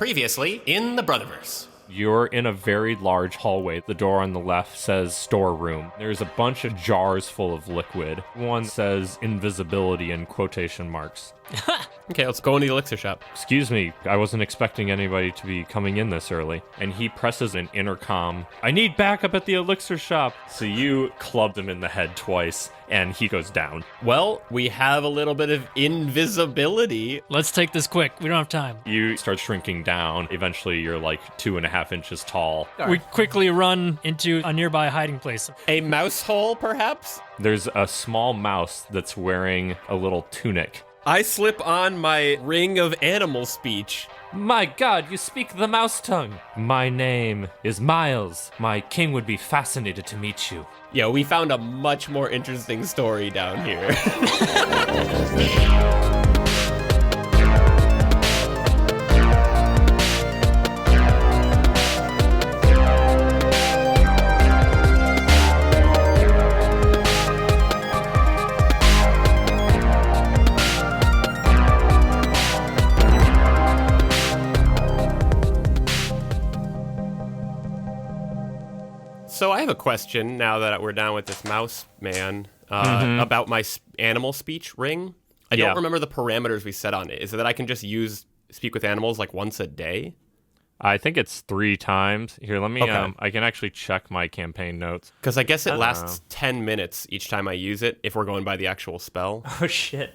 Previously in the Brotherverse. You're in a very large hallway. The door on the left says storeroom. There's a bunch of jars full of liquid. One says invisibility in quotation marks. Okay, let's go into the elixir shop. Excuse me, I wasn't expecting anybody to be coming in this early. And he presses an intercom. I need backup at the elixir shop. So you clubbed him in the head twice, and he goes down. Well, we have a little bit of invisibility. Let's take this quick. We don't have time. You start shrinking down. Eventually, you're like 2.5 inches tall. We quickly run into a nearby hiding place. A mouse hole, perhaps? There's a small mouse that's wearing a little tunic. I slip on my ring of animal speech. My God, you speak the mouse tongue. My name is Miles. My king would be fascinated to meet you. Yeah, we found a much more interesting story down here. So I have a question now that we're down with this mouse man about my animal speech ring. I don't remember the parameters we set on it. Is it that I can just speak with animals like once a day? I think it's 3 times. Here, let me, Okay. I can actually check my campaign notes. Because I guess it lasts 10 minutes each time I use it if we're going by the actual spell, Oh, shit.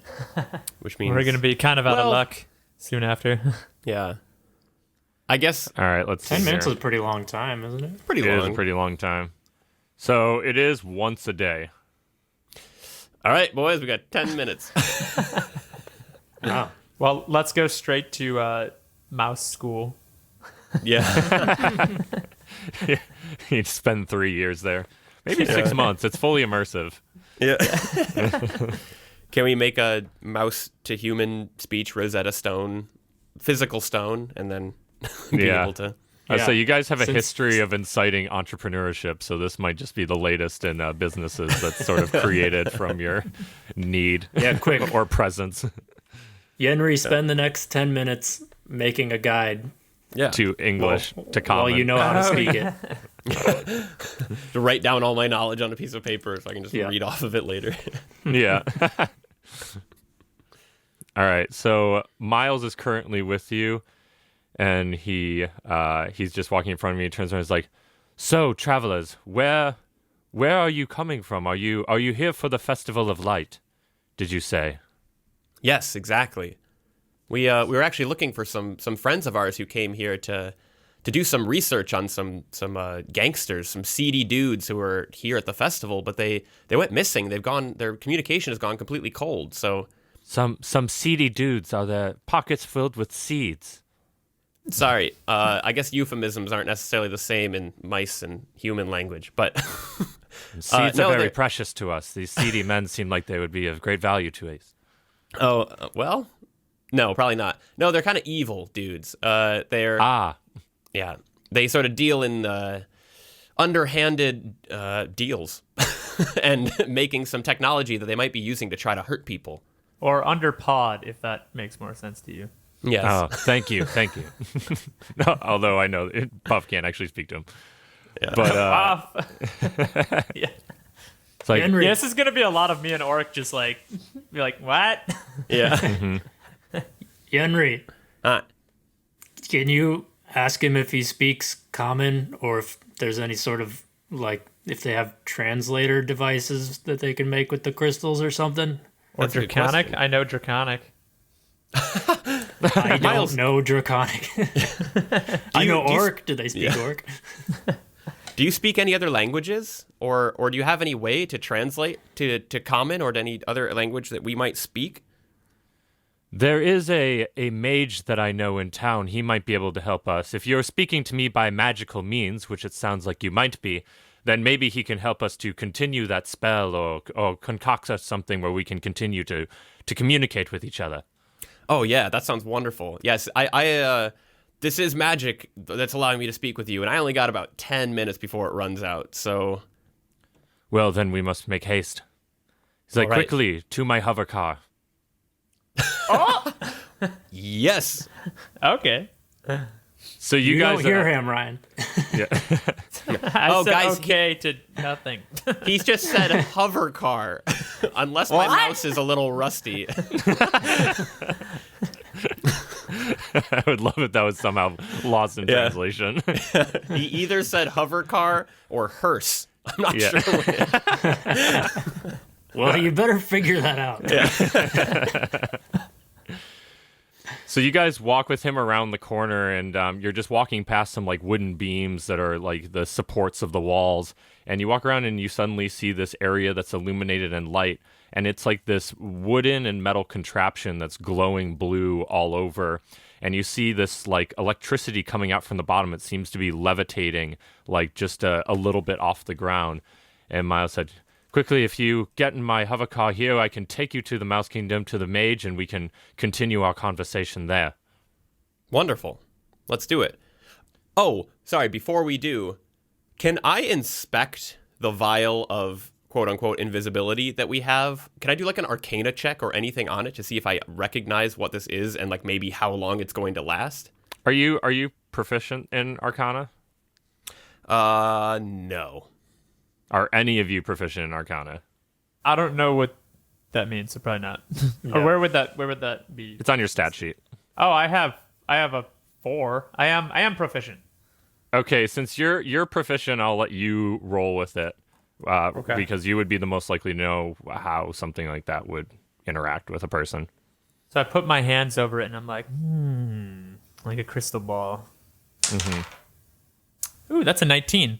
which means... We're going to be kind of out of Well- luck soon after. Yeah. I guess All right, let's see 10 minutes here. is a pretty long time, isn't it? pretty It is long. a pretty long time. So it is once a day. All right, boys, we got 10 minutes. Wow. Well, let's go straight to mouse school. Yeah. You'd spend 3 years there. Maybe 6 months. It's fully immersive. Yeah. Can we make a mouse to human speech Rosetta Stone, physical stone, and then be Yeah. able to... So you guys have a Since- history of inciting entrepreneurship, so this might just be the latest in businesses that's sort of created from your need Yeah, quick. or presence Yenri, spend the next 10 minutes making a guide Yeah. to English, to common. while you know how to speak it. To write down all my knowledge on a piece of paper so I can just Yeah. read off of it later. Yeah. All right. So Miles is currently with you, and he's just walking in front of me. He turns around. And is like, "So, travelers, where are you coming from? Are you here for the Festival of Light? Did you say?" Yes, exactly. We were actually looking for some friends of ours who came here to do some research on some gangsters, some seedy dudes who were here at the festival, but they went missing. Their communication has gone completely cold. So Some seedy dudes. Are their pockets filled with seeds? sorry. I guess euphemisms aren't necessarily the same in mice and human language, but Seeds no, are very they're- precious to us. These seedy men seem like they would be of great value to us. well, no, probably not. No, they're kind of evil dudes. They're yeah, they sort of deal in underhanded deals and making some technology that they might be using to try to hurt people. Or under pod, if that makes more sense to you. Yes. Oh, thank you. No, although I know Puff can't actually speak to him. Yeah. But Yeah. it's like, Henry, Yeah, this is going to be a lot of me and Oric just like, be like, what? Yeah. Yenri, Uh, can you ask him if he speaks common or if there's any sort of, like, if they have translator devices that they can make with the crystals or something? Or That's a good Draconic? question. I know Draconic. I don't know Draconic. I know Orc. Do they speak Yeah. Orc? do you speak any other languages, or do you have any way to translate to common or to any other language that we might speak? there is a mage that I know in town. He might be able to help us. If you're speaking to me by magical means, which it sounds like you might be, then maybe he can help us to continue that spell or concoct us something where we can continue to communicate with each other. Oh yeah, that sounds wonderful. Yes, I this is magic that's allowing me to speak with you, and I only got about 10 minutes before it runs out. So Well, then we must make haste. He's like, All right. quickly, to my hover car. yes. Okay. So you You guys don't hear him, Ryan. Yeah. I said guys, okay to nothing. He's just said hover car. Unless my mouse is a little rusty. I would love it that was somehow lost in translation. He either said hover car or hearse. I'm not Yeah. sure which. Well, you better figure that out. So you guys walk with him around the corner, and you're just walking past some like wooden beams that are like the supports of the walls. And you walk around, and you suddenly see this area that's illuminated in light, and it's like this wooden and metal contraption that's glowing blue all over. And you see this like electricity coming out from the bottom. It seems to be levitating, like just a little bit off the ground. And Miles said, "Quickly, if you get in my hover car here, I can take you to the Mouse Kingdom, to the mage, and we can continue our conversation there." Wonderful. Let's do it. Oh, sorry, before we do, can I inspect the vial of quote-unquote invisibility that we have? Can I do like an arcana check or anything on it to see if I recognize what this is and like maybe how long it's going to last? Are you proficient in Arcana? No. Are any of you proficient in Arcana? I don't know what that means, so probably not. Or where would that be? It's on your stat sheet. Oh, I have a 4. I am proficient. Okay, since you're proficient, I'll let you roll with it. Because you would be the most likely to know how something like that would interact with a person. So I put my hands over it and I'm like, like a crystal ball. Ooh, that's a 19.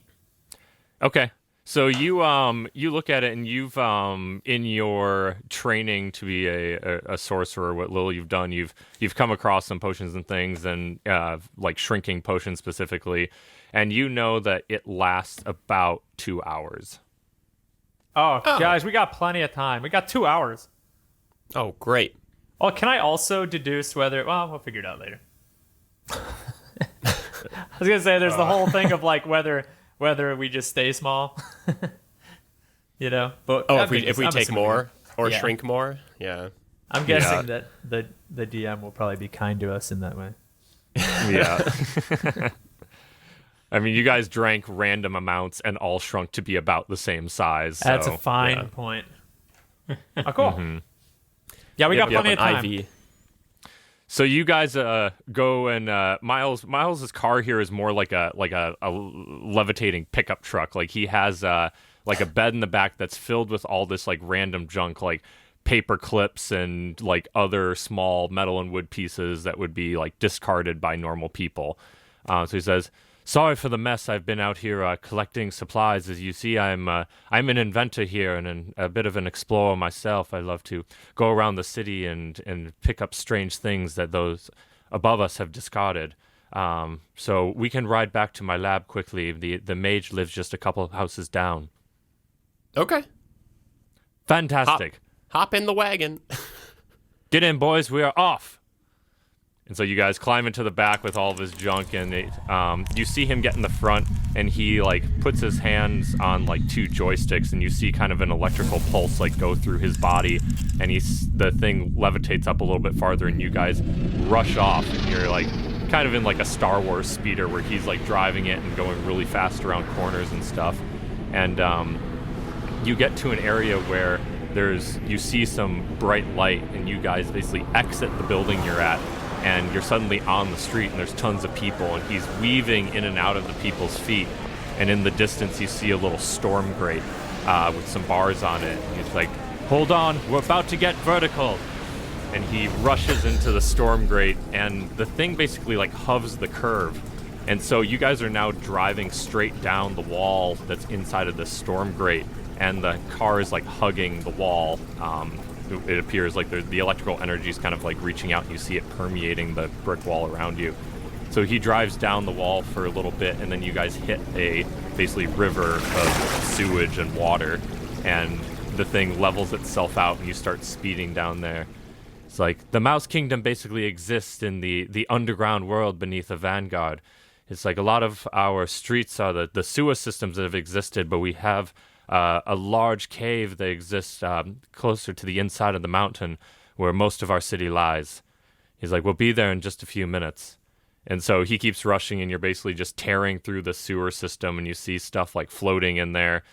Okay. So you look at it, and you've in your training to be a sorcerer, what little you've done, you've come across some potions and things, and like shrinking potions specifically, and you know that it lasts about 2 hours. Oh, guys, we got plenty of time. We got 2 hours. Oh, great. Oh, can I also deduce whether? Well, we'll figure it out later. I was gonna say there's the whole thing of like whether we just stay small, you know. But if we I'm take assuming- more or Yeah. shrink more, yeah. I'm guessing that the DM will probably be kind to us in that way. Yeah. I mean, you guys drank random amounts and all shrunk to be about the same size. So, That's a fine point. Oh, cool. Yeah, we got plenty of time. IV. So you guys go, and Miles's car here is more like a levitating pickup truck. Like he has like a bed in the back that's filled with all this like random junk, like paper clips and like other small metal and wood pieces that would be like discarded by normal people. So he says, "Sorry for the mess. I've been out here collecting supplies. As you see, I'm an inventor here and a bit of an explorer myself. I love to go around the city and pick up strange things that those above us have discarded. So we can ride back to my lab quickly. The mage lives just a couple of houses down." Okay. Fantastic. Hop in the wagon. Get in, boys. We are off. And so you guys climb into the back with all of his junk, and you see him get in the front, and he like puts his hands on like 2 joysticks, and you see kind of an electrical pulse like go through his body, and the thing levitates up a little bit farther, and you guys rush off, and you're like kind of in like a Star Wars speeder where he's like driving it and going really fast around corners and stuff. And you get to an area where you see some bright light, and you guys basically exit the building you're at, and you're suddenly on the street, and there's tons of people, and he's weaving in and out of the people's feet. And in the distance, you see a little storm grate with some bars on it. And he's like, "Hold on, we're about to get vertical." And he rushes into the storm grate, and the thing basically like hugs the curve. And so you guys are now driving straight down the wall that's inside of this storm grate, and the car is like hugging the wall. It appears like the electrical energy is kind of like reaching out, and you see it permeating the brick wall around you. So he drives down the wall for a little bit, and then you guys hit a basically river of sewage and water, and the thing levels itself out, and you start speeding down there. It's like the Mouse Kingdom basically exists in the underground world beneath the Vanguard. It's like a lot of our streets are the sewer systems that have existed, but we have a large cave that exists closer to the inside of the mountain where most of our city lies. He's like, "We'll be there in just a few minutes." And so he keeps rushing, and you're basically just tearing through the sewer system, and you see stuff like floating in there.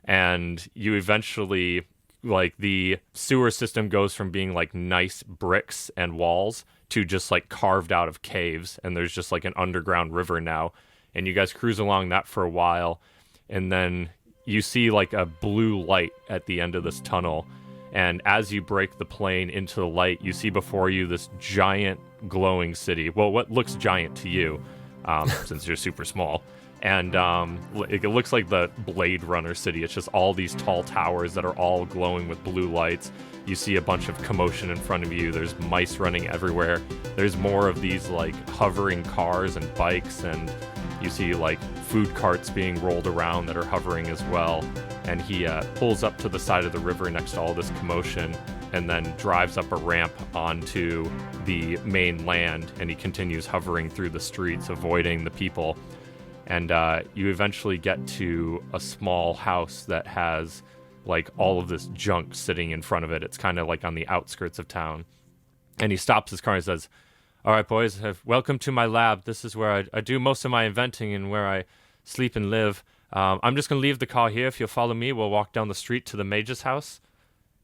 And you eventually, like, the sewer system goes from being like nice bricks and walls to just like carved out of caves. And there's just like an underground river now. And you guys cruise along that for a while. And then you see like a blue light at the end of this tunnel. And as you break the plane into the light, you see before you this giant glowing city. Well, what looks giant to you, since you're super small. And it looks like the Blade Runner city. It's just all these tall towers that are all glowing with blue lights. You see a bunch of commotion in front of you. There's mice running everywhere. There's more of these like hovering cars and bikes, and you see like food carts being rolled around that are hovering as well. And he pulls up to the side of the river next to all this commotion and then drives up a ramp onto the main land, and he continues hovering through the streets, avoiding the people. And you eventually get to a small house that has like all of this junk sitting in front of it. It's kind of like on the outskirts of town. And he stops his car and says, "All right, boys, welcome to my lab. This is where I do most of my inventing and where I sleep and live. I'm just going to leave the car here. If you'll follow me, we'll walk down the street to the mage's house."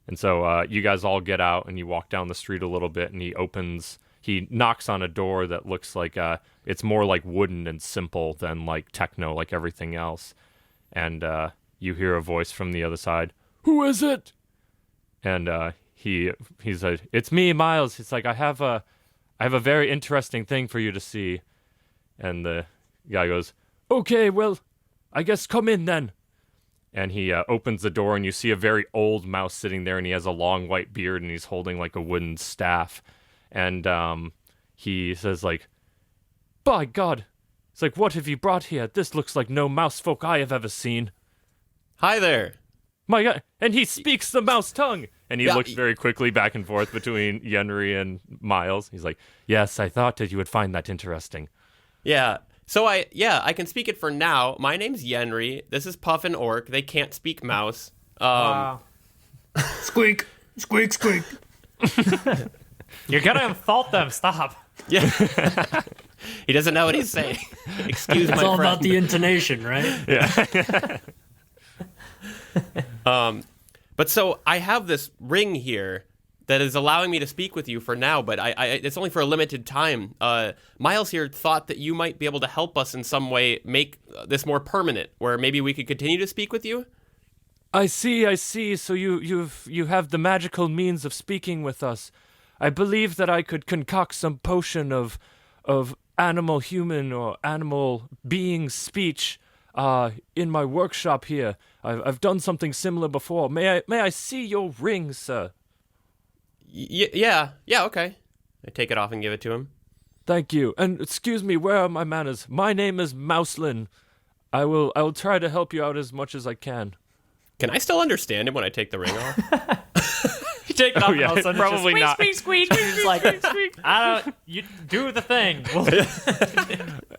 And so you guys all get out and you walk down the street a little bit, and he knocks on a door that looks like it's more like wooden and simple than like techno, like everything else. And you hear a voice from the other side. "Who is it?" And he's like, "It's me, Miles." He's like, I have a very interesting thing for you to see." And the guy goes, "Okay, well, I guess come in then." And he opens the door, and you see a very old mouse sitting there, and he has a long white beard, and he's holding like a wooden staff. And he says like, "By God." It's like, "What have you brought here? This looks like no mouse folk I have ever seen." Hi there. My God. And he speaks the mouse tongue. And he looks very quickly back and forth between Yenri and Miles. He's like, "Yes, I thought that you would find that interesting." Yeah. So I can speak it for now. My name's Yenri. This is Puff and Orc. They can't speak mouse. Wow. Squeak, squeak, squeak. You're gonna fault them. Stop. Yeah. He doesn't know what he's saying. Excuse It's my all friend. about the intonation, right? But so I have this ring here that is allowing me to speak with you for now, but it's only for a limited time. Miles here thought that you might be able to help us in some way make this more permanent, where maybe we could continue to speak with you. I see. So you have the magical means of speaking with us. I believe that I could concoct some potion of animal human or animal being speech in my workshop here. I've done something similar before. May I see your ring, sir? Yeah, okay. I take it off and give it to him. Thank you. And excuse me, where are my manners? My name is Mouselin. I will try to help you out as much as I can. Can I still understand him when I take the ring off? You take it off, yeah, and all of a sudden probably it's just, not. squeak, squeak, squeak. It's like, I don't. You do the thing.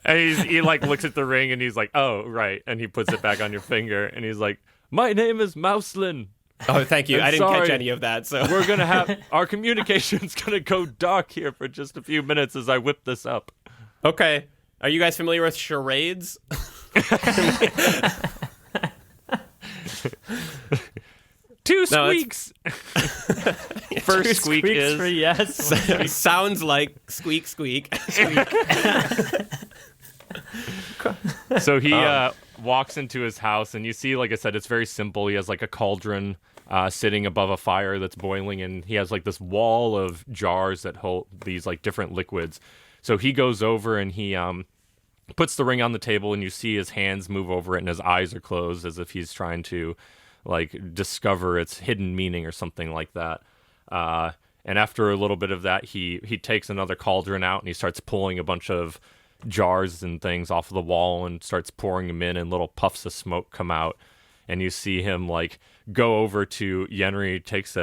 And he like looks at the ring and he's like, "Oh, right." And he puts it back on your finger and he's like, "My name is Mouselin. Oh, thank you. I'm I didn't catch sorry. any of that. So We're gonna have our communication's gonna go dark here for just a few minutes as I whip this up." Okay. Are you guys familiar with charades? Two No, squeaks. First squeak Squeaks is for yes. Sounds like squeak, squeak. so he walks into his house, and you see, like I said, it's very simple. He has like a cauldron sitting above a fire that's boiling, and he has like this wall of jars that hold these like different liquids. So he goes over and he puts the ring on the table, and you see his hands move over it, and his eyes are closed as if he's trying to like discover its hidden meaning or something like that. And after a little bit of that, he takes another cauldron out and he starts pulling a bunch of jars and things off of the wall and starts pouring them in, and little puffs of smoke come out. And you see him like go over to Yenri, takes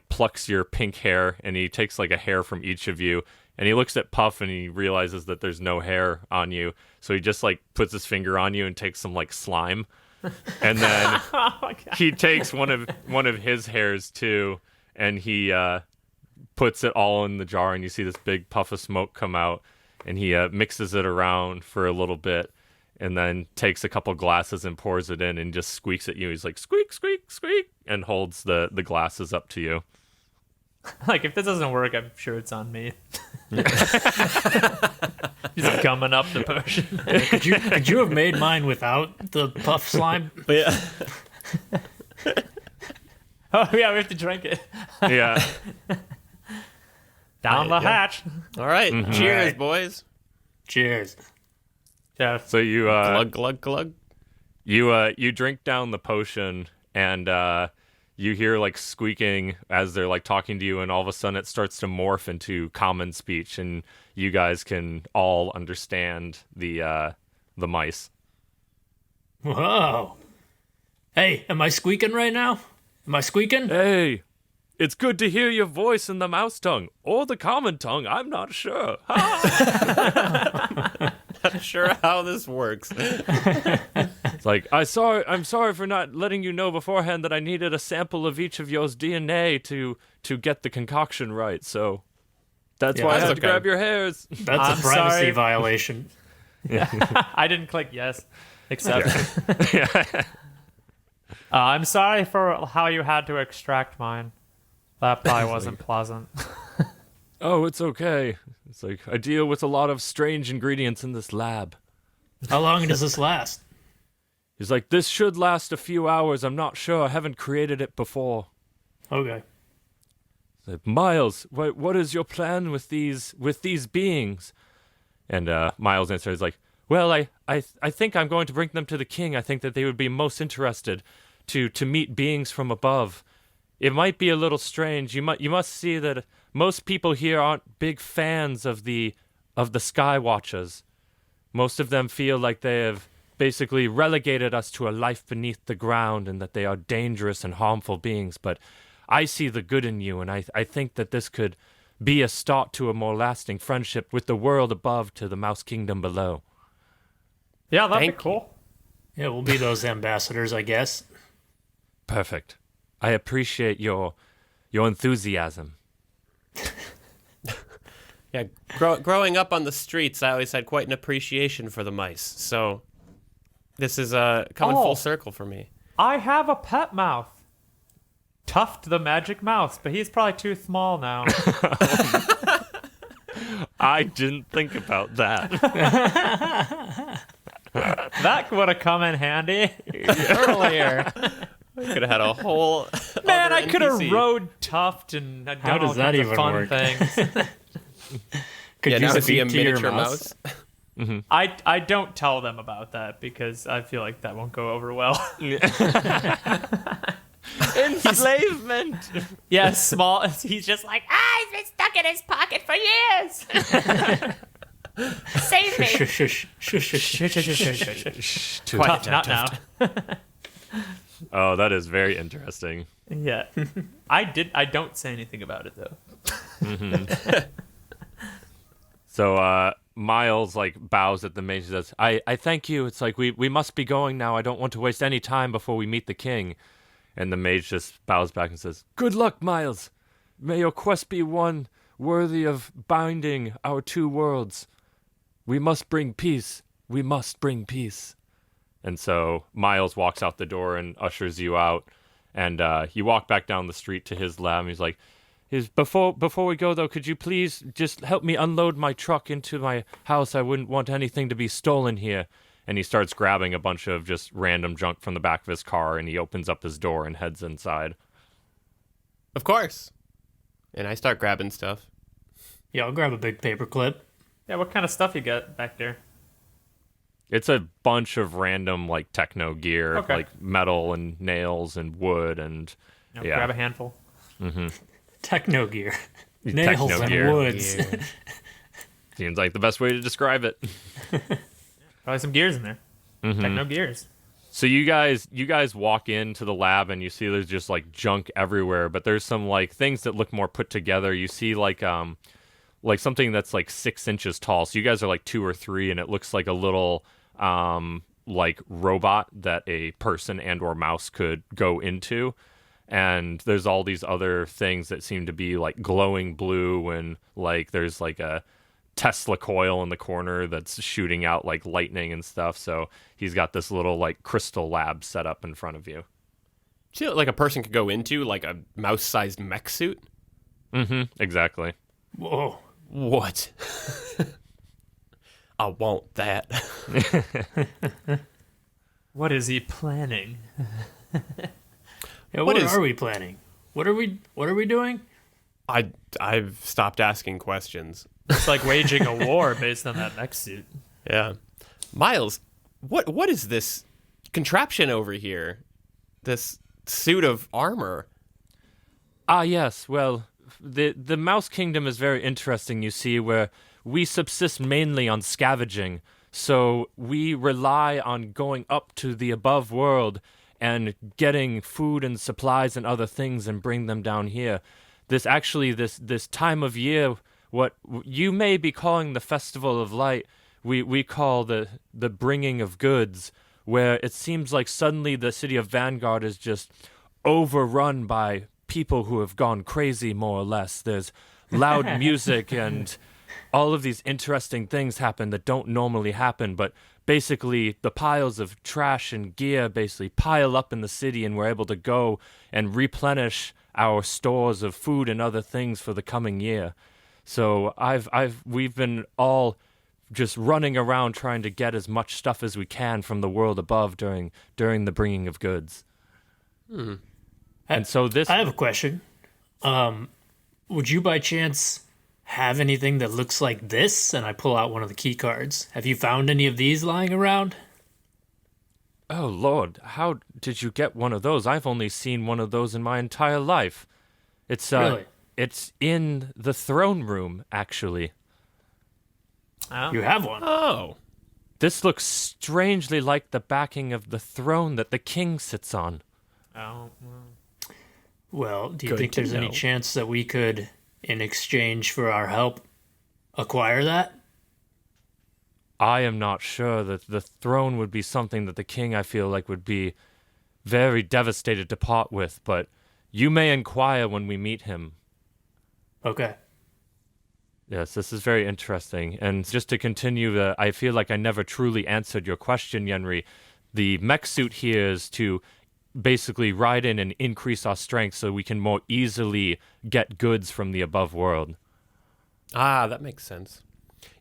plucks your pink hair, and he takes like a hair from each of you. And he looks at Puff and he realizes that there's no hair on you. So he just like puts his finger on you and takes some like slime. And then he takes one of his hairs too, and he puts it all in the jar, and you see this big puff of smoke come out. and he mixes it around for a little bit, and then takes a couple glasses and pours it in and just squeaks at you. He's like, squeak, squeak, squeak, and holds the glasses up to you. Like, if this doesn't work, I'm sure it's on me. Just gumming up the potion. Could you have made mine without the puff slime? Yeah. Oh, yeah, we have to drink it. Yeah. Down the hatch. All right. Cheers, All right. boys. Cheers. Yeah. So you Glug, glug, glug. you drink down the potion, and you hear like squeaking as they're like talking to you, and all of a sudden it starts to morph into common speech, and you guys can all understand the mice. Whoa. Hey, am I squeaking right now? Am I squeaking? Hey, it's good to hear your voice in the mouse tongue or the common tongue. I'm not sure. Not sure how this works. It's like, I'm sorry for not letting you know beforehand that I needed a sample of each of yours DNA to get the concoction right. So that's why I that's had to okay. grab your hairs. That's I'm a privacy sorry. violation. I didn't click yes. Accept. I'm sorry for how you had to extract mine. That probably wasn't pleasant. Oh, it's okay. It's like, I deal with a lot of strange ingredients in this lab. How long does this last? He's like, this should last a few hours. I'm not sure. I haven't created it before. Okay. It's like, Miles, what is your plan with these beings? And Miles answers like, well, I think I'm going to bring them to the king. I think that they would be most interested to meet beings from above. It might be a little strange. You must see that most people here aren't big fans of the Sky Watchers. Most of them feel like they have basically relegated us to a life beneath the ground and that they are dangerous and harmful beings. But I see the good in you, and I think that this could be a start to a more lasting friendship with the world above to the Mouse Kingdom below. Yeah, that'd Thank be cool. Yeah, we'll be those ambassadors, I guess. Perfect. I appreciate your enthusiasm. Yeah, growing up on the streets, I always had quite an appreciation for the mice. So this is coming full circle for me. I have a pet mouse. Tuft the magic mouse, but he's probably too small now. I didn't think about that. That would have come in handy earlier. Could have had a whole Man, other I could have NPC. rode Tuft and done How all does that kinds of even fun work? things. Could Yeah, you now to see a speak to your miniature mouse? mouse. I don't tell them about that because I feel like that won't go over well. Enslavement. Yeah, small. He's just like, he's been stuck in his pocket for years. Save me. Shush, shush, shush, shush. Tuft, not now. Oh, that is very interesting. Yeah, I don't say anything about it though. So Miles like bows at the mage and says, I thank you. It's like we must be going now. I don't want to waste any time before we meet the king. And the mage just bows back and says, good luck, Miles. May your quest be one worthy of binding our two worlds. We must bring peace. We must bring peace. And so Miles walks out the door and ushers you out. And you walk back down the street to his lab. And he's like, before we go, though, could you please just help me unload my truck into my house? I wouldn't want anything to be stolen here. And he starts grabbing a bunch of just random junk from the back of his car, and he opens up his door and heads inside. Of course. And I start grabbing stuff. Yeah, I'll grab a big paper clip. Yeah, what kind of stuff you got back there? It's a bunch of random, like, techno gear, Okay. like metal and nails and wood and, No, yeah. grab a handful. Techno gear. Nails Techno and gear. woods. Seems like the best way to describe it. Probably some gears in there. Techno gears. So you guys walk into the lab and you see there's just like junk everywhere, but there's some like things that look more put together. You see like something that's like 6 inches tall. So you guys are like 2 or 3, and it looks like a little like robot that a person and or mouse could go into. And there's all these other things that seem to be like glowing blue, and like there's like a Tesla coil in the corner that's shooting out like lightning and stuff. So he's got this little like crystal lab set up in front of you. Do you know, like a person could go into like a mouse-sized mech suit? Exactly. Whoa. What? I want that. What is he planning? Yeah, What what is- are we planning? What are we doing? I've stopped asking questions. It's like waging a war based on that mech suit. Yeah. Miles, what is this contraption over here? This suit of armor? Yes. Well, the Mouse Kingdom is very interesting, you see, where we subsist mainly on scavenging. So we rely on going up to the above world and getting food and supplies and other things and bring them down here. This time of year, what you may be calling the Festival of Light, we call the bringing of goods, where it seems like suddenly the city of Vanguard is just overrun by people who have gone crazy, more or less. There's loud music and all of these interesting things happen that don't normally happen, but basically the piles of trash and gear basically pile up in the city, and we're able to go and replenish our stores of food and other things for the coming year. So we've been all just running around trying to get as much stuff as we can from the world above during the bringing of goods. And so this, I have a question. Would you by chance have anything that looks like this? And I pull out one of the key cards. Have you found any of these lying around? oh Lord, how did you get one of those? I've only seen one of those in my entire life. It's Really? It's in the throne room, actually. You have one. Oh. This looks strangely like the backing of the throne that the king sits on. Oh, Well, do you Good think to there's any know. chance that we could, in exchange for our help, acquire that? I am not sure that the throne would be something that the king, I feel like, would be very devastated to part with, but you may inquire when we meet him. Okay. Yes, this is very interesting. And just to continue, I feel like I never truly answered your question, Yenri. The mech suit here is to basically ride in and increase our strength so we can more easily get goods from the above world. Ah, that makes sense.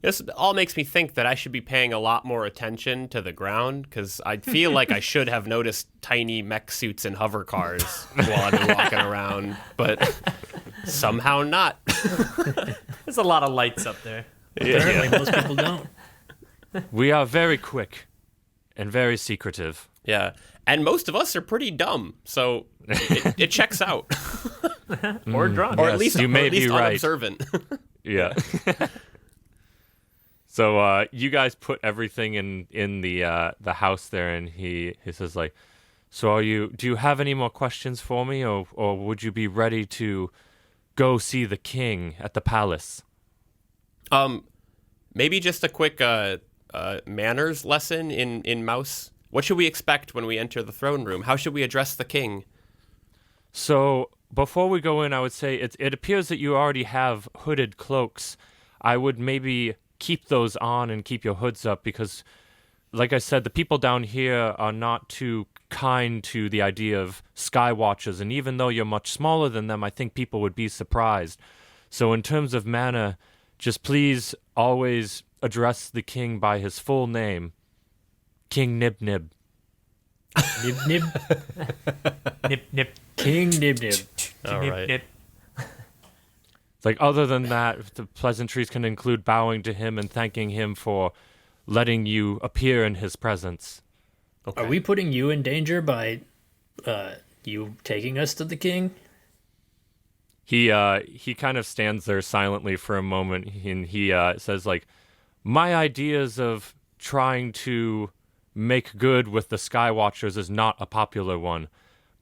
This all makes me think that I should be paying a lot more attention to the ground, because I feel like I should have noticed tiny mech suits and hover cars while I've been walking around, but somehow not. there's a lot of lights up there. Apparently, most people don't. We are very quick and very secretive. Yeah, and most of us are pretty dumb, so it checks out. Or drunk. Or Yes, at least, you may or at least be right. unobservant. Yeah. So you guys put everything in the house there, and he says like, so do you have any more questions for me, or would you be ready to go see the king at the palace? Maybe just a quick manners lesson in Mouse. What should we expect when we enter the throne room? How should we address the king? So before we go in, I would say it appears that you already have hooded cloaks. I would maybe keep those on and keep your hoods up, because, like I said, the people down here are not too kind to the idea of sky watchers, and even though you're much smaller than them, I think people would be surprised. So in terms of manner, just please always address the king by his full name, King Nib Nib. Nib nib. Nip, nip, King Nib Nib. All nip, right. nip. It's like, other than that, the pleasantries can include bowing to him and thanking him for letting you appear in his presence. Okay. Are we putting you in danger by you taking us to the king? He kind of stands there silently for a moment, and he says like, my ideas of trying to make good with the Skywatchers is not a popular one,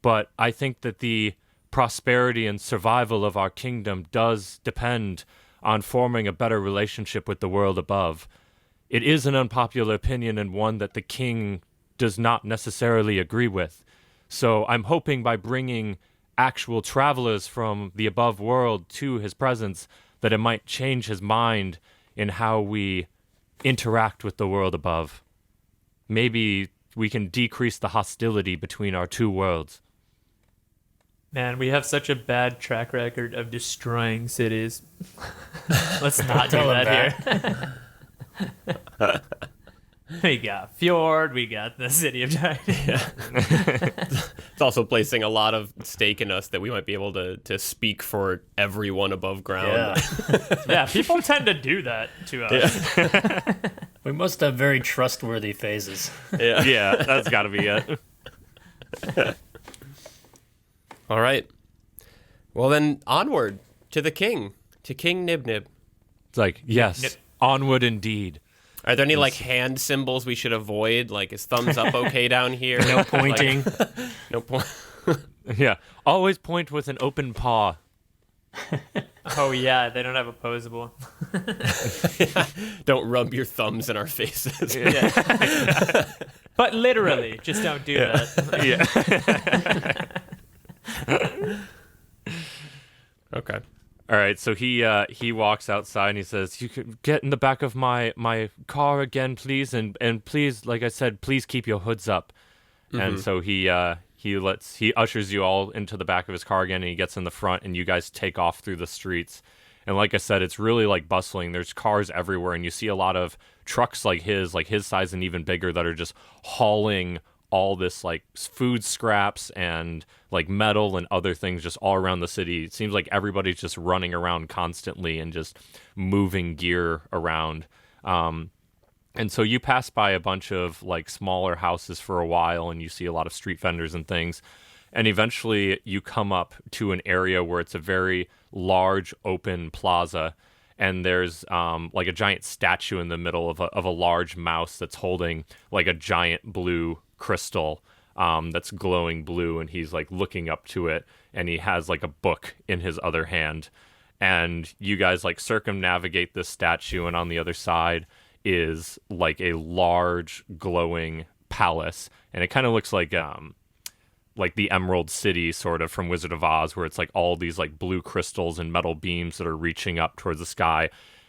but I think that the prosperity and survival of our kingdom does depend on forming a better relationship with the world above. It is an unpopular opinion, and one that the king does not necessarily agree with. So I'm hoping by bringing actual travelers from the above world to his presence that it might change his mind in how we interact with the world above. Maybe we can decrease the hostility between our two worlds. Man, we have such a bad track record of destroying cities. Let's not do Tell him that here. We got Fjord, we got the city of Giant. It's also placing a lot of stake in us that we might be able to speak for everyone above ground. Yeah, people tend to do that to us. We must have very trustworthy phases. Yeah. Yeah, that's got to be it. All right. Well, then onward to the king, to King Nib Nib. It's like, yes, Nip. onward indeed. Are there any like hand symbols we should avoid? Like, is thumbs up okay down here? No pointing. No point. Yeah, always point with an open paw. Oh yeah, they don't have opposable. Don't rub your thumbs in our faces. But literally, just don't do that. Yeah. Okay. All right, so he walks outside and he says, "You could get in the back of my car again, please, and please, like I said, please keep your hoods up." And so he ushers you all into the back of his car again, and he gets in the front, and you guys take off through the streets. And like I said, it's really like bustling. There's cars everywhere, and you see a lot of trucks like his size and even bigger, that are just hauling all this like food scraps and like metal and other things just all around the city. It seems like everybody's just running around constantly and just moving gear around. And so you pass by a bunch of like smaller houses for a while, and you see a lot of street vendors and things. And eventually you come up to an area where it's a very large open plaza, and there's like a giant statue in the middle of a large mouse that's holding like a giant blue crystal that's glowing blue, and he's like looking up to it, and he has like a book in his other hand. And you guys like circumnavigate this statue, and on the other side is like a large glowing palace, and it kind of looks like the Emerald City sort of from Wizard of Oz, where it's like all these like blue crystals and metal beams that are reaching up towards the sky.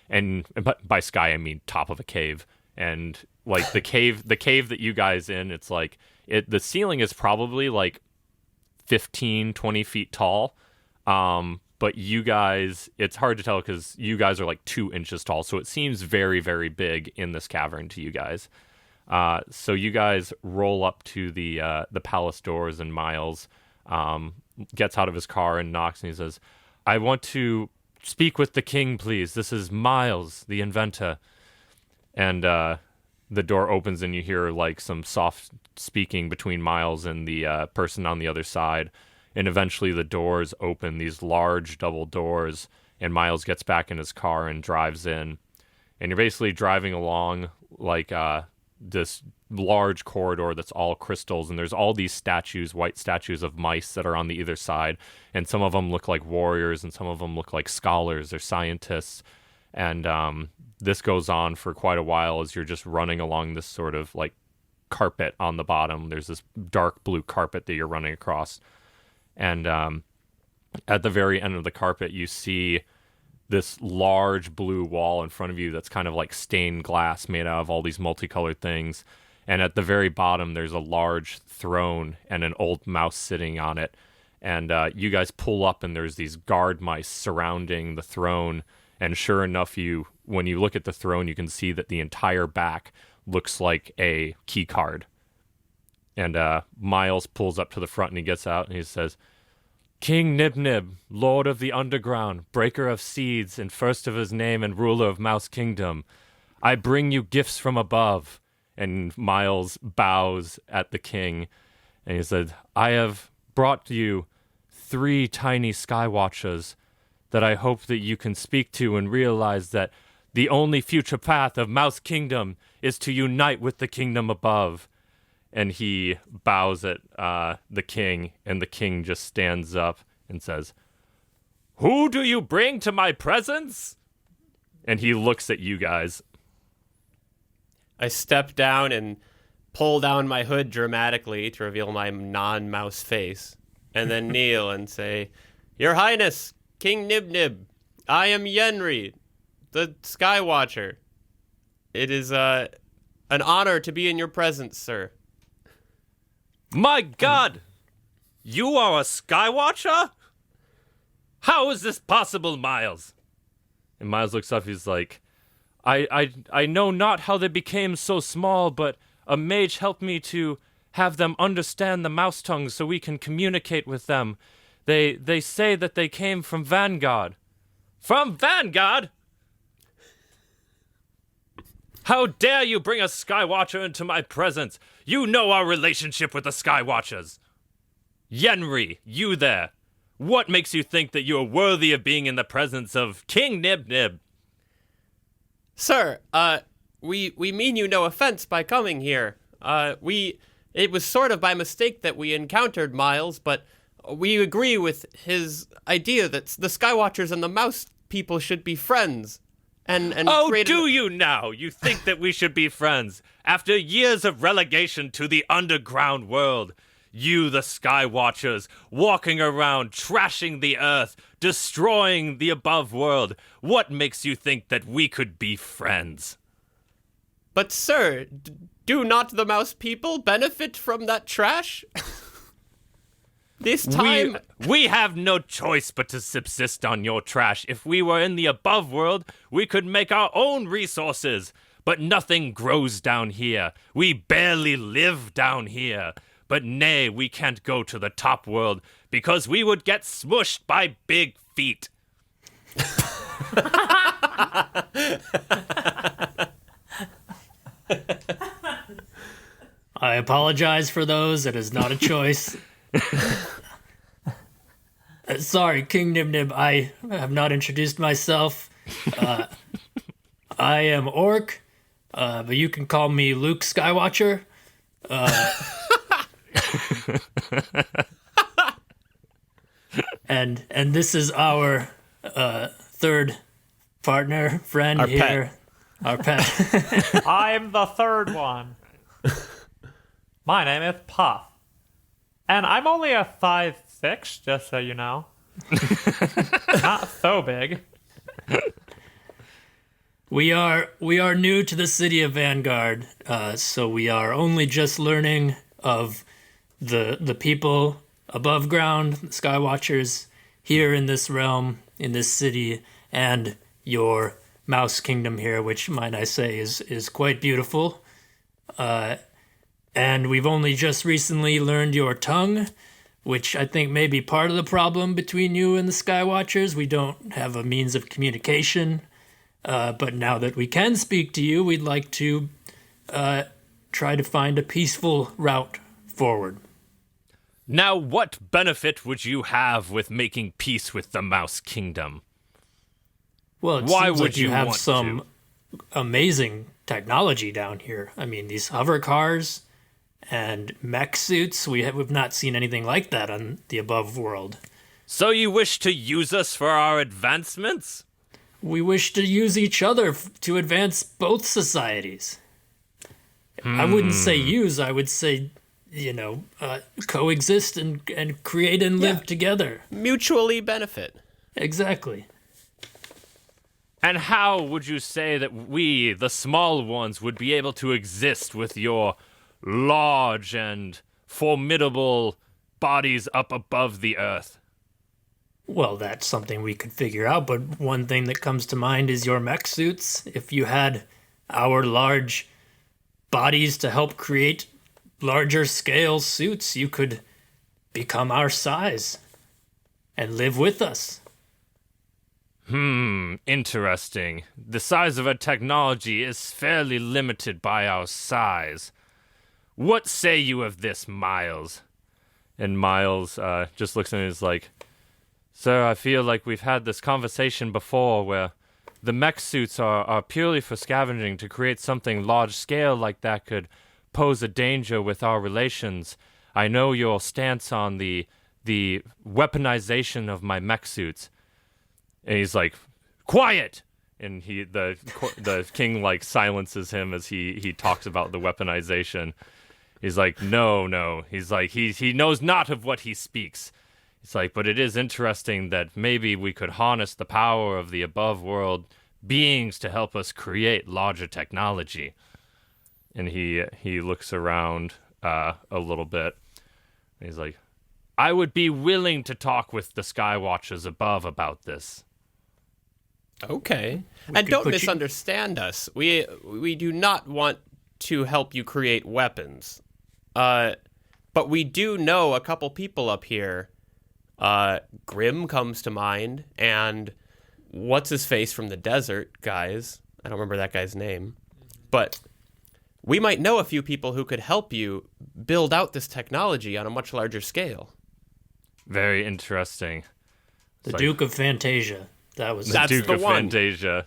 And by sky I mean top of a cave. And like the cave that you guys in, it's like the ceiling is probably like 15-20 feet tall. But you guys, it's hard to tell because you guys are like 2 inches tall. So it seems very, very big in this cavern to you guys. So you guys roll up to the palace doors, and Miles gets out of his car and knocks, and he says, "I want to speak with the king, please. This is Miles, the inventor." And the door opens, and you hear like some soft speaking between Miles and the person on the other side. And eventually the doors open, these large double doors, and Miles gets back in his car and drives in. And you're basically driving along like this large corridor that's all crystals, and there's all these statues, white statues of mice that are on the either side, and some of them look like warriors, and some of them look like scholars or scientists. And this goes on for quite a while as you're just running along this sort of like carpet on the bottom. There's this dark blue carpet that you're running across. And at the very end of the carpet, you see this large blue wall in front of you that's kind of like stained glass made out of all these multicolored things. And at the very bottom, there's a large throne and an old mouse sitting on it. And you guys pull up, and there's these guard mice surrounding the throne. And sure enough, when you look at the throne, you can see that the entire back looks like a key card. And Miles pulls up to the front, and he gets out, and he says, "King Nib Nib, Lord of the Underground, Breaker of Seeds, and first of his name and ruler of Mouse Kingdom, I bring you gifts from above." And Miles bows at the king, and he said, "I have brought you 3 tiny sky watchers that I hope that you can speak to and realize that the only future path of Mouse Kingdom is to unite with the kingdom above." And he bows at the king, and the king just stands up and says, "Who do you bring to my presence?" And he looks at you guys. I step down and pull down my hood dramatically to reveal my non-mouse face, and then kneel and say, "Your Highness, King Nib Nib, I am Yenri, the Skywatcher. It is an honor to be in your presence, sir. My God! You are a Skywatcher? How is this possible, Miles? And Miles looks up, he's like, I know not how they became so small, but a mage helped me to have them understand the mouse tongue so we can communicate with them. They say that they came from Vanguard. From Vanguard? How dare you bring a Skywatcher into my presence? You know our relationship with the Skywatchers. Yenri, you there. What makes you think that you are worthy of being in the presence of King Nib Nib? Sir, we mean you no offense by coming here. It was sort of by mistake that we encountered Miles, but we agree with his idea that the Skywatchers and the mouse people should be friends. And do you now? You think that we should be friends? After years of relegation to the underground world, you, the Skywatchers, walking around, trashing the earth, destroying the above world, what makes you think that we could be friends? But sir, do not the mouse people benefit from that trash? This time... We have no choice but to subsist on your trash. If we were in the above world, we could make our own resources. But nothing grows down here. We barely live down here. But nay, we can't go to the top world because we would get smushed by big feet. I apologize for those. It is not a choice. Sorry, King Nib Nib. I have not introduced myself. I am Orc, but you can call me Luke Skywatcher. And this is our third partner, friend Our here. Our pet. I'm the third one. My name is Puff. And I'm only a 5'6", just so you know. Not so big. We are new to the city of Vanguard, so we are only just learning of the people above ground, the Skywatchers, here in this realm, in this city, and your mouse kingdom here, which, might I say, is quite beautiful. And we've only just recently learned your tongue, which I think may be part of the problem between you and the Skywatchers. We don't have a means of communication, but now that we can speak to you, we'd like to try to find a peaceful route forward. Now, what benefit would you have with making peace with the Mouse Kingdom? Well, it Why seems would like you you have want some amazing technology down here. I mean, these hover cars and mech suits, we've not seen anything like that on the above world. So you wish to use us for our advancements? We wish to use each other to advance both societies. I wouldn't say use, I would say, coexist and create and live together. Mutually benefit. Exactly. And how would you say that we, the small ones, would be able to exist with your large and formidable bodies up above the earth? Well, that's something we could figure out, but one thing that comes to mind is your mech suits. If you had our large bodies to help create larger scale suits, you could become our size and live with us. Interesting. The size of our technology is fairly limited by our size. What say you of this, Miles? And Miles just looks at me and is like, Sir, I feel like we've had this conversation before where the mech suits are purely for scavenging. To create something large scale like that could pose a danger with our relations. I know your stance on the weaponization of my mech suits. And he's like, quiet! And the king like silences him as he talks about the weaponization. He's like, no. He's like, he knows not of what he speaks. It's like, but it is interesting that maybe we could harness the power of the above world beings to help us create larger technology. And he looks around a little bit. And he's like, I would be willing to talk with the Skywatchers above about this. Okay. And don't misunderstand us. We do not want to help you create weapons. But we do know a couple people up here. Grim comes to mind, and what's his face from the desert, guys. I don't remember that guy's name. But we might know a few people who could help you build out this technology on a much larger scale. Very interesting. The Duke of Fantasia. That's Duke the of one. Fantasia.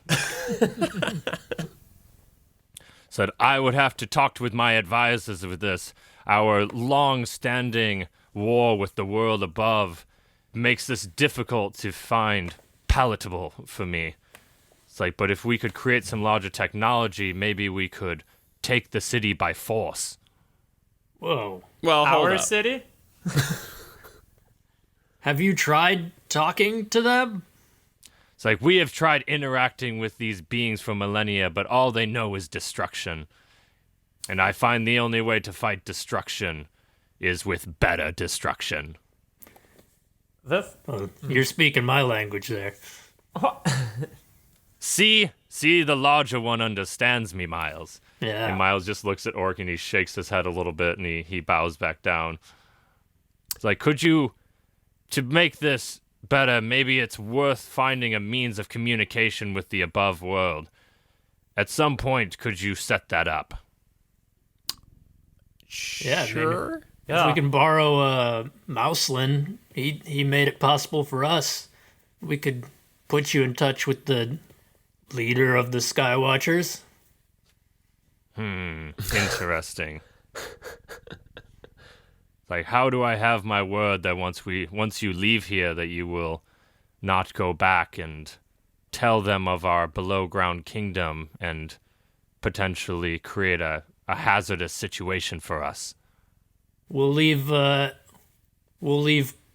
Said, I would have to talk with my advisors with this. Our long-standing war with the world above makes this difficult to find palatable for me. It's like, but if we could create some larger technology, maybe we could take the city by force. Whoa. Well, hold Our up. city? Have you tried talking to them? It's like, we have tried interacting with these beings for millennia, but all they know is destruction. And I find the only way to fight destruction is with better destruction. Well, you're speaking my language there. See, the larger one understands me, Miles. Yeah. And Miles just looks at Orc and he shakes his head a little bit and he bows back down. It's like, could you, to make this better, maybe it's worth finding a means of communication with the above world. At some point, could you set that up? Yeah, Sure. If we can borrow Mouselin, he made it possible for us. We could put you in touch with the leader of the Skywatchers. Interesting. Like, how do I have my word that once you leave here that you will not go back and tell them of our below ground kingdom and potentially create a hazardous situation for us? We'll leave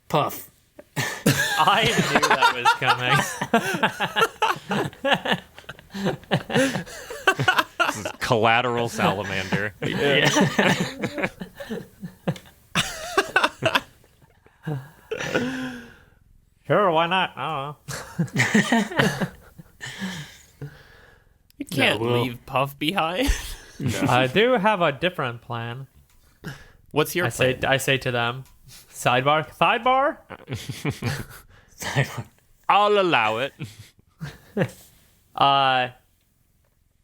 Puff. I knew that was coming. This is collateral salamander. Sure, why not? I don't You can't we'll- leave Puff behind. know. I do have a different plan. What's your plan? I say to them, sidebar? I'll allow it.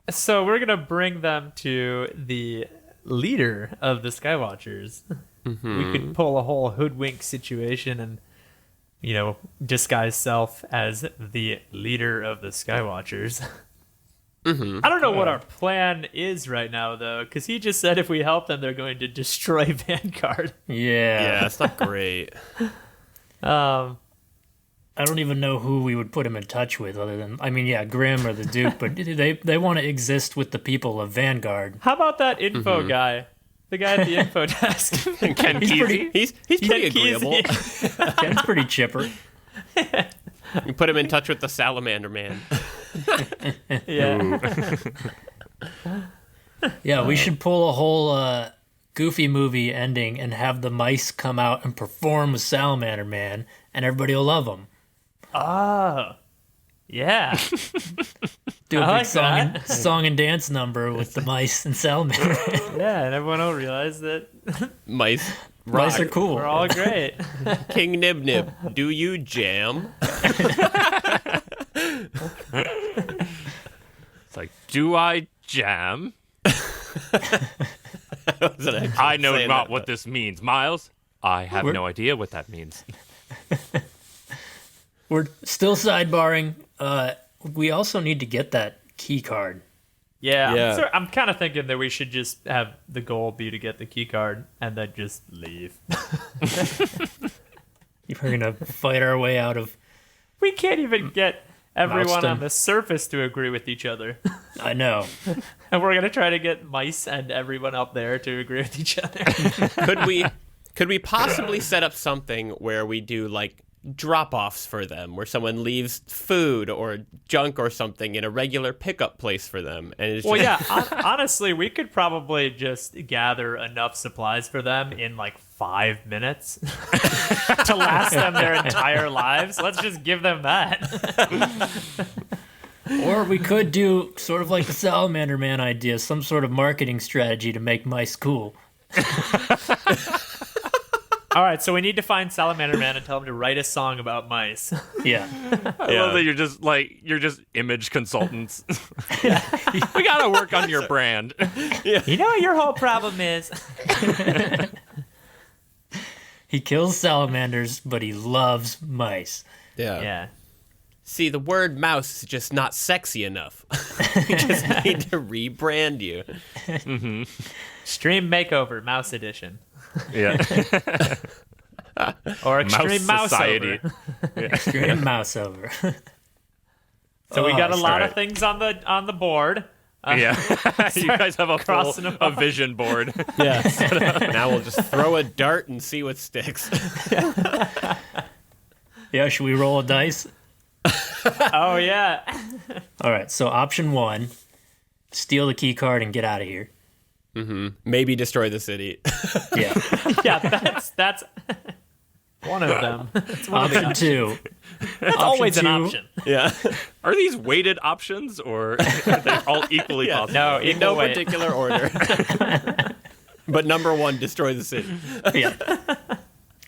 So we're gonna bring them to the leader of the Skywatchers. We could pull a whole hoodwink situation and, disguise self as the leader of the Skywatchers. I don't know what our plan is right now, though, because he just said if we help them, they're going to destroy Vanguard. Yeah. Yeah, it's not great. I don't even know who we would put him in touch with other than, Grim or the Duke, but they want to exist with the people of Vanguard. How about that info guy? The guy at the info desk. Ken Kesey? He's pretty agreeable. Ken's pretty chipper. You put him in touch with the Salamander Man. Yeah. Yeah, we should pull a whole Goofy movie ending and have the mice come out and perform with Salamander Man, and everybody will love him. Oh. Yeah. Do a I big like song, that. song and dance number with the mice and Salamander Man. Yeah, and everyone will realize that Mice. Mice are rock. cool. we're all great. King Nib Nib, do you jam? It's like, do I jam? I know not what this means. Miles, I have no idea what that means. We're still sidebarring. We also need to get that key card. Yeah, Yeah. I'm kind of thinking that we should just have the goal be to get the key card and then just leave. We're gonna fight our way out of. We can't even get everyone Mouston. on the surface to agree with each other. I know. And we're gonna try to get mice and everyone up there to agree with each other. Could we possibly set up something where we do like drop-offs for them, where someone leaves food or junk or something in a regular pickup place for them. And it's Well, just, yeah, honestly, we could probably just gather enough supplies for them in like 5 minutes to last them their entire lives. Let's just give them that. Or we could do sort of like the Salamander Man idea, some sort of marketing strategy to make mice cool. All right, so we need to find Salamander Man and tell him to write a song about mice. Yeah. I love that you're just image consultants. We gotta work on your brand. You know what your whole problem is? He kills salamanders, but he loves mice. Yeah. See, the word mouse is just not sexy enough. We just need to rebrand you. Stream Makeover, Mouse Edition. Yeah. Or Extreme Mouse Society. Mouseover. Extreme Mouseover. So we got a lot right. of things on the board. Yeah. You guys have crossing them a vision board. Yeah. Now we'll just throw a dart and see what sticks. Yeah, should we roll a dice? Oh, yeah. All right, so option 1, steal the key card and get out of here. Maybe destroy the city. Yeah. Yeah, that's one of them. That's one of the Option 2. That's always an two. option. Yeah. Are these weighted options or are they all equally possible? No, In no equal weight. particular order. But number 1, destroy the city. Yeah.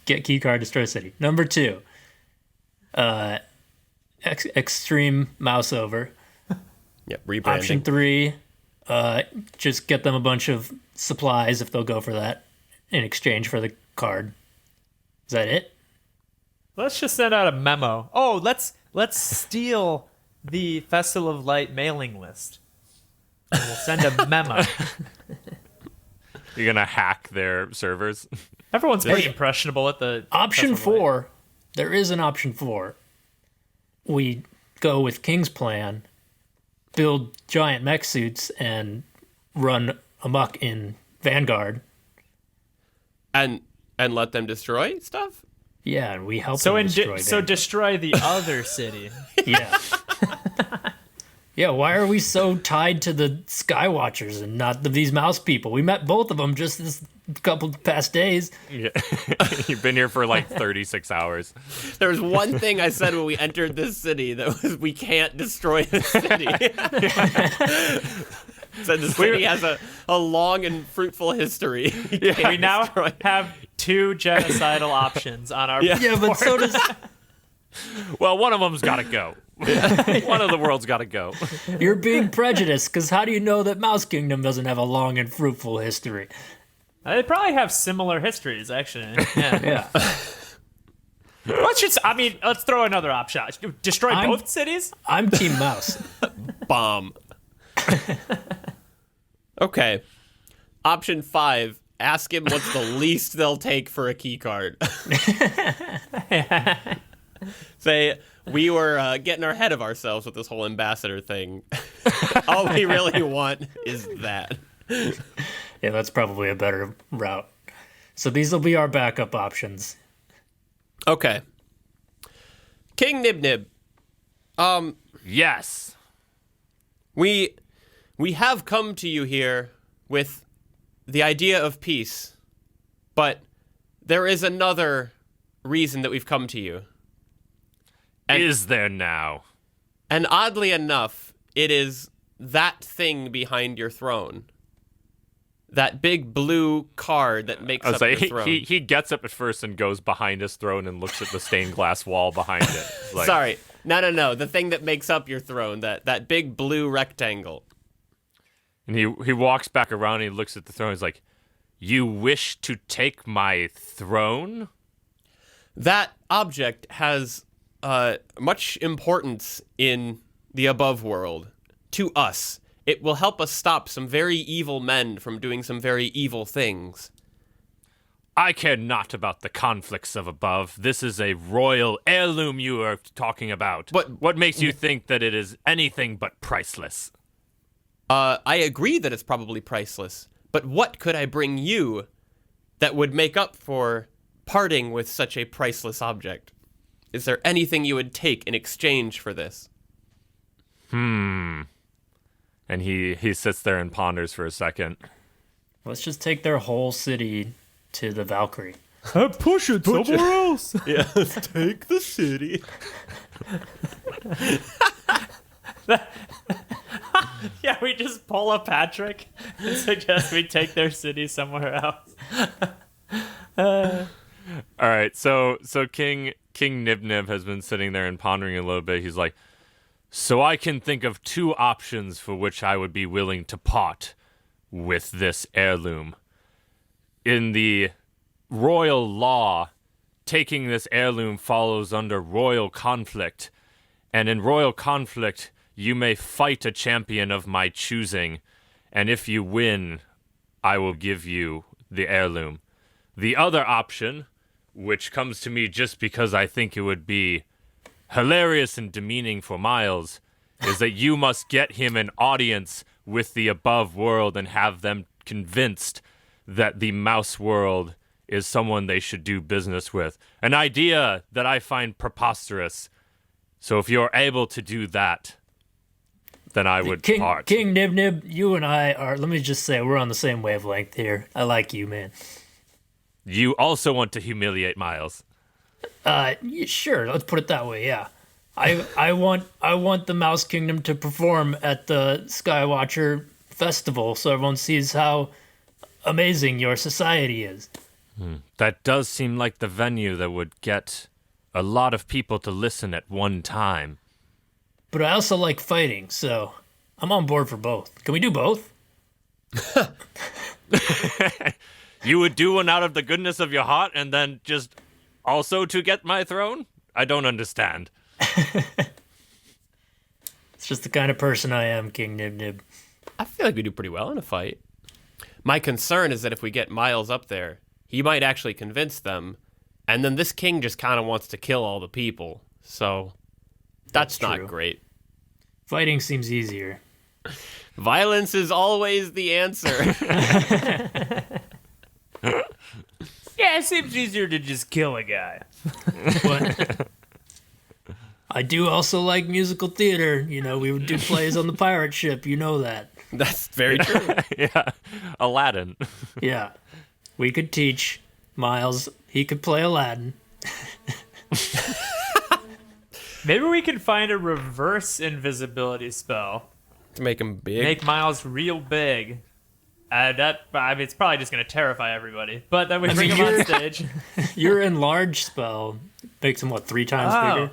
Get key card, destroy city. Number 2. Extreme Mouseover. Yeah, rebranding. Option 3, just get them a bunch of supplies if they'll go for that in exchange for the card. Is that it? Let's just send out a memo. Oh, let's steal the Festival of Light mailing list. And we'll send a memo. You're gonna hack their servers. Everyone's pretty impressionable at the Option Festival of Light. 4, there is an option 4. We go with King's plan, build giant mech suits, and run amok in Vanguard. And let them destroy stuff? Yeah, and we help So them destroy Vanguard. destroy the other city. Yeah. Yeah, why are we so tied to the Skywatchers and not these mouse people? We met both of them just this couple past days. Yeah. You've been here for like 36 hours. There was one thing I said when we entered this city that was we can't destroy the city. Said the city has a long and fruitful history. We now have 2 genocidal options on our Yeah, but so does... Well, one of them's gotta go. One of the world's gotta go. You're being prejudiced, because how do you know that Mouse Kingdom doesn't have a long and fruitful history? They probably have similar histories, actually. Yeah. Yeah. Let's throw another option out. Destroy I'm- both cities? I'm Team Mouse. Bomb. Okay. Option 5. Ask him what's the least they'll take for a key card. Say, we were getting ahead of ourselves with this whole ambassador thing. All we really want is that. Yeah, that's probably a better route. So these will be our backup options. Okay. King Nib Nib. Yes. We have come to you here with the idea of peace, but there is another reason that we've come to you. And- Is there now? And oddly enough, it is that thing behind your throne. That big blue card that makes I was up like, your throne. he gets up at first and goes behind his throne and looks at the stained glass wall behind it. Like, Sorry. No. The thing that makes up your throne, that big blue rectangle. And he walks back around and he looks at the throne. He's like, "You wish to take my throne?" That object has much importance in the above world. To us, it will help us stop some very evil men from doing some very evil things. I care not about the conflicts of above. This is a royal heirloom you are talking about. But- what makes you think that it is anything but priceless? I agree that it's probably priceless, but what could I bring you that would make up for parting with such a priceless object? Is there anything you would take in exchange for this? And he sits there and ponders for a second. Let's just take their whole city to the Valkyrie. Push it somewhere else. Yeah, let's take the city. Yeah, we just pull a Patrick and suggest we take their city somewhere else. All right, so King Nib Nib has been sitting there and pondering a little bit. He's like, so I can think of 2 options for which I would be willing to part with this heirloom. In the royal law, taking this heirloom follows under royal conflict, and in royal conflict, you may fight a champion of my choosing, and if you win, I will give you the heirloom. The other option, which comes to me just because I think it would be hilarious and demeaning for Miles, is that you must get him an audience with the above world and have them convinced that the mouse world is someone they should do business with. An idea that I find preposterous. So if you're able to do that, then I would part. King Nib Nib, you and I are, let me just say, we're on the same wavelength here. I like you, man. You also want to humiliate Miles. Sure, let's put it that way, yeah. I want the Mouse Kingdom to perform at the Skywatcher Festival so everyone sees how amazing your society is. That does seem like the venue that would get a lot of people to listen at one time. But I also like fighting, so I'm on board for both. Can we do both? You would do one out of the goodness of your heart and then just also to get my throne? I don't understand. It's just the kind of person I am, King Nib Nib. I feel like we do pretty well in a fight. My concern is that if we get Miles up there, he might actually convince them, and then this king just kind of wants to kill all the people. So that's not true. great. Fighting seems easier. Violence is always the answer. Yeah, it seems easier to just kill a guy. But I do also like musical theater. You know, we would do plays on the pirate ship. You know that. That's very true. Yeah, Aladdin. Yeah. We could teach Miles. He could play Aladdin. Maybe we can find a reverse invisibility spell. To make him big. Make Miles real big. It's probably just going to terrify everybody. But then we bring him on stage. Your enlarge spell makes him, 3 times bigger?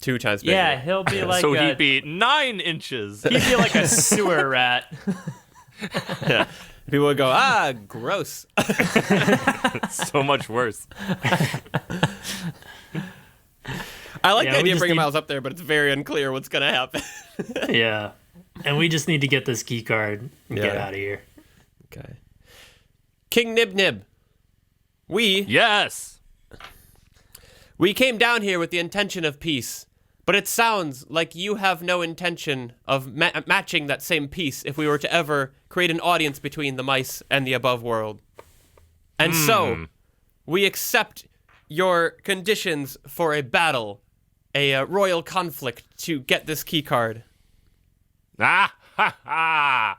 2 times bigger. Yeah, he'll be like So he'd be 9 inches. he'd be like a sewer rat. Yeah. People would go, gross. So much worse. I like Yeah, the we idea of just bringing need- Miles up there, but it's very unclear what's going to happen. Yeah. And we just need to get this key card and get Yeah. out of here. Okay. King Nib Nib. Yes. We came down here with the intention of peace, but it sounds like you have no intention of matching that same peace if we were to ever create an audience between the mice and the above world. And so, we accept your conditions for a battle, a royal conflict to get this key card. Ah, ha, ha.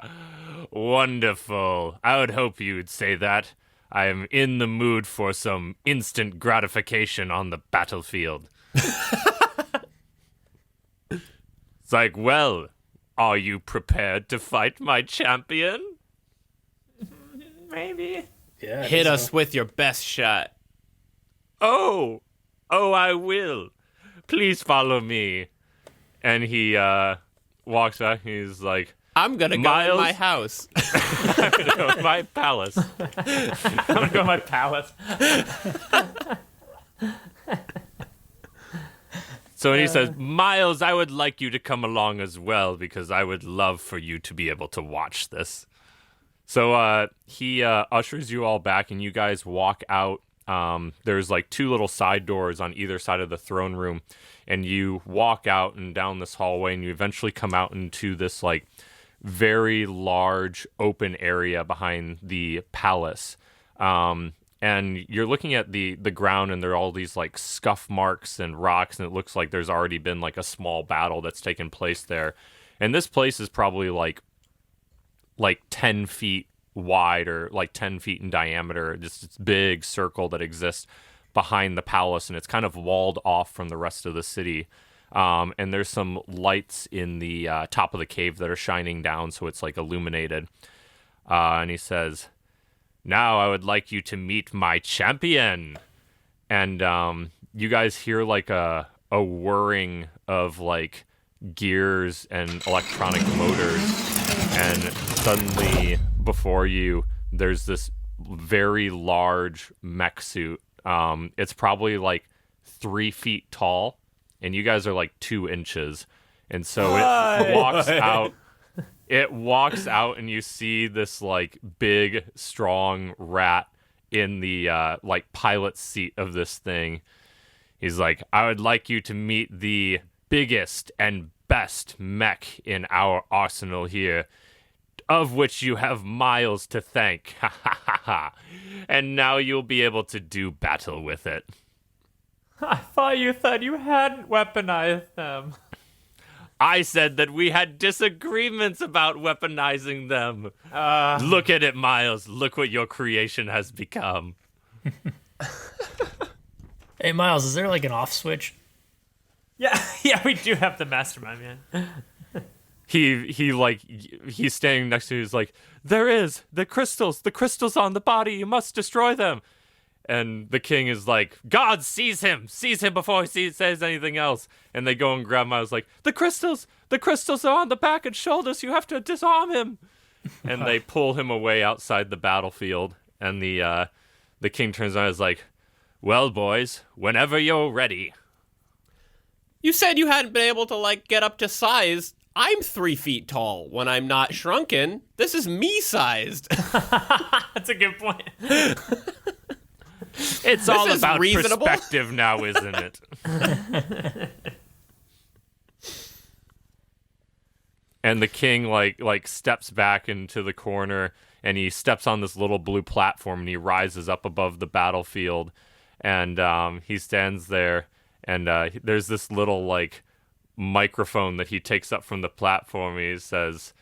Wonderful. I would hope you'd say that. I am in the mood for some instant gratification on the battlefield. It's like, well, are you prepared to fight my champion? Maybe. Yeah. Hit us with your best shot. Oh, I will. Please follow me. And he walks back. He's like, I'm gonna go Miles? in my house. I'm gonna go to my palace. I'm going to go to my palace. So he says, Miles, I would like you to come along as well because I would love for you to be able to watch this. So he ushers you all back and you guys walk out. There's like 2 little side doors on either side of the throne room. And you walk out and down this hallway and you eventually come out into this like very large open area behind the palace. And and you're looking at the ground, and there are all these like scuff marks and rocks, and it looks like there's already been like a small battle that's taken place there. And this place is probably like 10 feet wide or like 10 feet in diameter, just this big circle that exists behind the palace, and it's kind of walled off from the rest of the city. And there's some lights in the top of the cave that are shining down, so it's like illuminated. And he says, "Now I would like you to meet my champion." And you guys hear like a whirring of like gears and electronic motors, and suddenly before you there's this very large mech suit. It's probably like 3 feet tall, and you guys are like 2 inches, and so it walks out. It walks out, and you see this like big, strong rat in the like pilot seat of this thing. He's like, "I would like you to meet the biggest and best mech in our arsenal here, of which you have Miles to thank. Ha ha ha ha. And now you'll be able to do battle with it." I thought you said you hadn't weaponized them. I said that we had disagreements about weaponizing them. Look at it, Miles. Look what your creation has become. Hey, Miles, is there like an off switch? Yeah, we do have the mastermind, man. He's standing next to you. He's like, "There is the crystals on the body. You must destroy them." And the king is like, "God, seize him before he says anything else." And they go and grab him. I was like, the crystals are on the back and shoulders. You have to disarm him. And they pull him away outside the battlefield. And the king turns around and is like, "Well, boys, whenever you're ready." You said you hadn't been able to, like, get up to size. I'm 3 feet tall when I'm not shrunken. This is me-sized. That's a good point. It's all is about reasonable. perspective now, isn't it? And the king like steps back into the corner, and he steps on this little blue platform, and he rises up above the battlefield, and he stands there, and there's this little like microphone that he takes up from the platform. He says,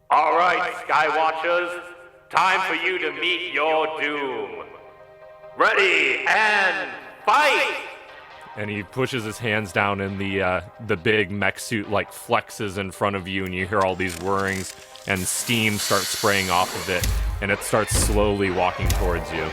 "All right, Skywatchers, time for you to meet your doom. Ready and fight!" And he pushes his hands down, and the big mech suit like flexes in front of you, and you hear all these whirrings, and steam starts spraying off of it, and it starts slowly walking towards you.